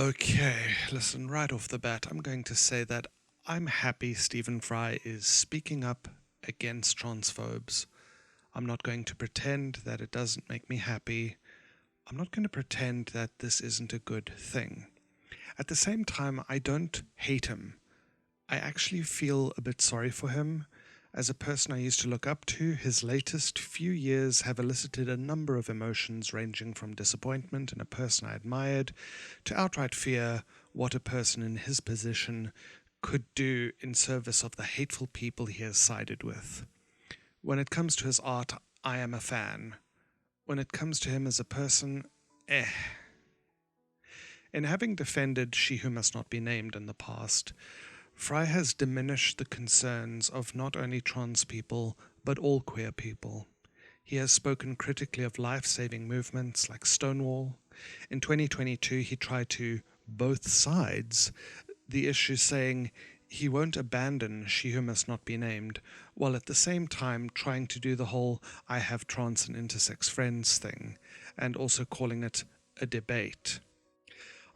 Okay, listen, right off the bat, I'm going to say that I'm happy Stephen Fry is speaking up against transphobes. I'm not going to pretend that it doesn't make me happy. I'm not going to pretend that this isn't a good thing. At the same time, I don't hate him. I actually feel a bit sorry for him. As a person I used to look up to, his latest few years have elicited a number of emotions ranging from disappointment in a person I admired to outright fear what a person in his position could do in service of the hateful people he has sided with. When it comes to his art, I am a fan. When it comes to him as a person, eh. In having defended She Who Must Not Be Named in the past, Fry has diminished the concerns of not only trans people, but all queer people. He has spoken critically of life-saving movements like Stonewall. In 2022, he tried to both sides the issue, saying he won't abandon She Who Must Not Be Named, while at the same time trying to do the whole I have trans and intersex friends thing, and also calling it a debate.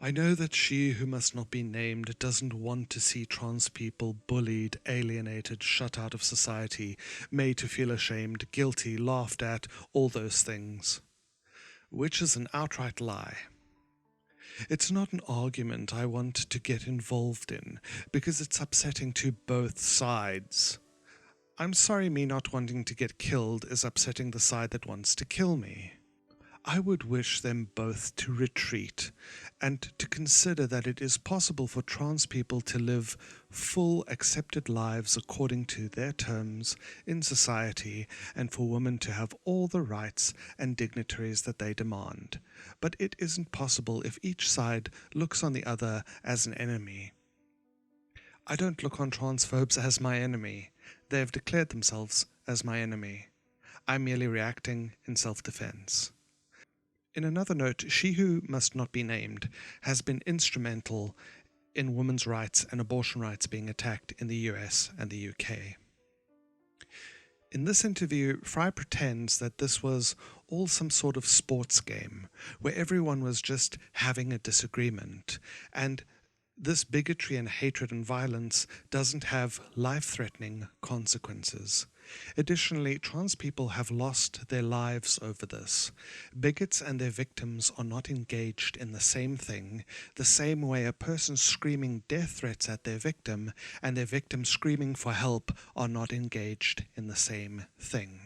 I know that She Who Must Not Be Named doesn't want to see trans people bullied, alienated, shut out of society, made to feel ashamed, guilty, laughed at, all those things. Which is an outright lie. It's not an argument I want to get involved in, because it's upsetting to both sides. I'm sorry me not wanting to get killed is upsetting the side that wants to kill me. I would wish them both to retreat and to consider that it is possible for trans people to live full, accepted lives according to their terms in society and for women to have all the rights and dignitaries that they demand. But it isn't possible if each side looks on the other as an enemy. I don't look on transphobes as my enemy. They have declared themselves as my enemy. I'm merely reacting in self-defense. In another note, She Who Must Not Be Named has been instrumental in women's rights and abortion rights being attacked in the US and the UK. In this interview, Fry pretends that this was all some sort of sports game, where everyone was just having a disagreement, and this bigotry and hatred and violence doesn't have life-threatening consequences. Additionally, trans people have lost their lives over this. Bigots and their victims are not engaged in the same thing, the same way a person screaming death threats at their victim and their victim screaming for help are not engaged in the same thing.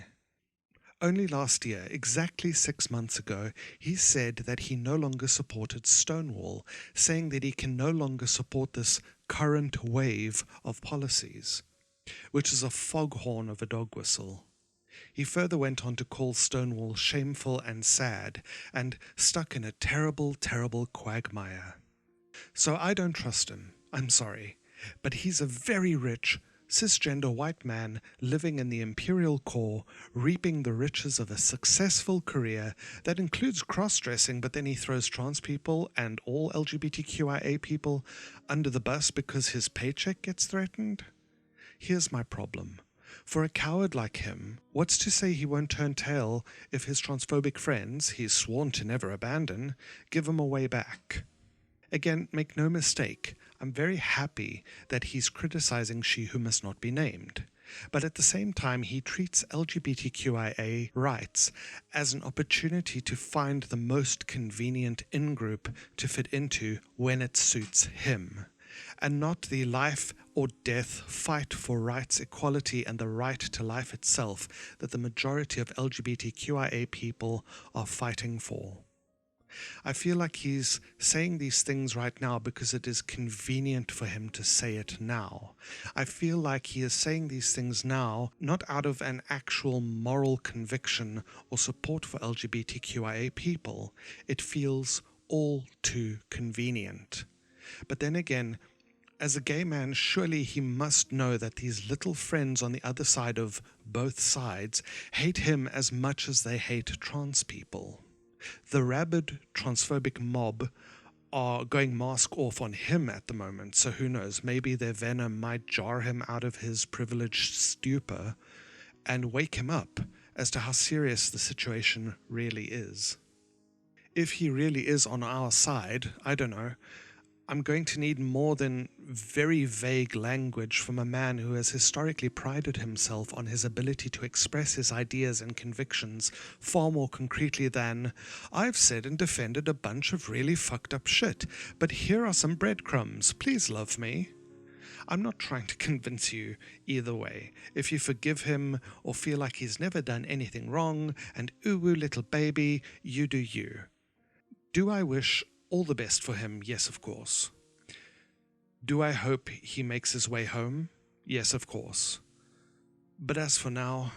Only last year, exactly 6 months ago, he said that he no longer supported Stonewall, saying that he can no longer support this current wave of policies, which is a foghorn of a dog whistle. He further went on to call Stonewall shameful and sad, and stuck in a terrible, terrible quagmire. So I don't trust him, I'm sorry, but he's a very rich, cisgender white man living in the imperial core, reaping the riches of a successful career that includes cross-dressing, but then he throws trans people and all LGBTQIA people under the bus because his paycheck gets threatened? Here's my problem. For a coward like him, what's to say he won't turn tail if his transphobic friends, he's sworn to never abandon, give him a way back? Again, make no mistake, I'm very happy that he's criticizing She Who Must Not Be Named. But at the same time, he treats LGBTQIA rights as an opportunity to find the most convenient in-group to fit into when it suits him, and not the life or death fight for rights, equality, and the right to life itself that the majority of LGBTQIA people are fighting for. I feel like he's saying these things right now because it is convenient for him to say it now. I feel like he is saying these things now not out of an actual moral conviction or support for LGBTQIA people. It feels all too convenient. But then again, as a gay man, surely he must know that these little friends on the other side of both sides hate him as much as they hate trans people. The rabid transphobic mob are going mask off on him at the moment, so who knows, maybe their venom might jar him out of his privileged stupor and wake him up as to how serious the situation really is. If he really is on our side, I don't know, I'm going to need more than very vague language from a man who has historically prided himself on his ability to express his ideas and convictions far more concretely than, "I've said and defended a bunch of really fucked up shit, but here are some breadcrumbs, please love me." I'm not trying to convince you either way. If you forgive him or feel like he's never done anything wrong and ooh little baby, you do you. Do I wish all the best for him? Yes, of course. Do I hope he makes his way home? Yes, of course. But as for now...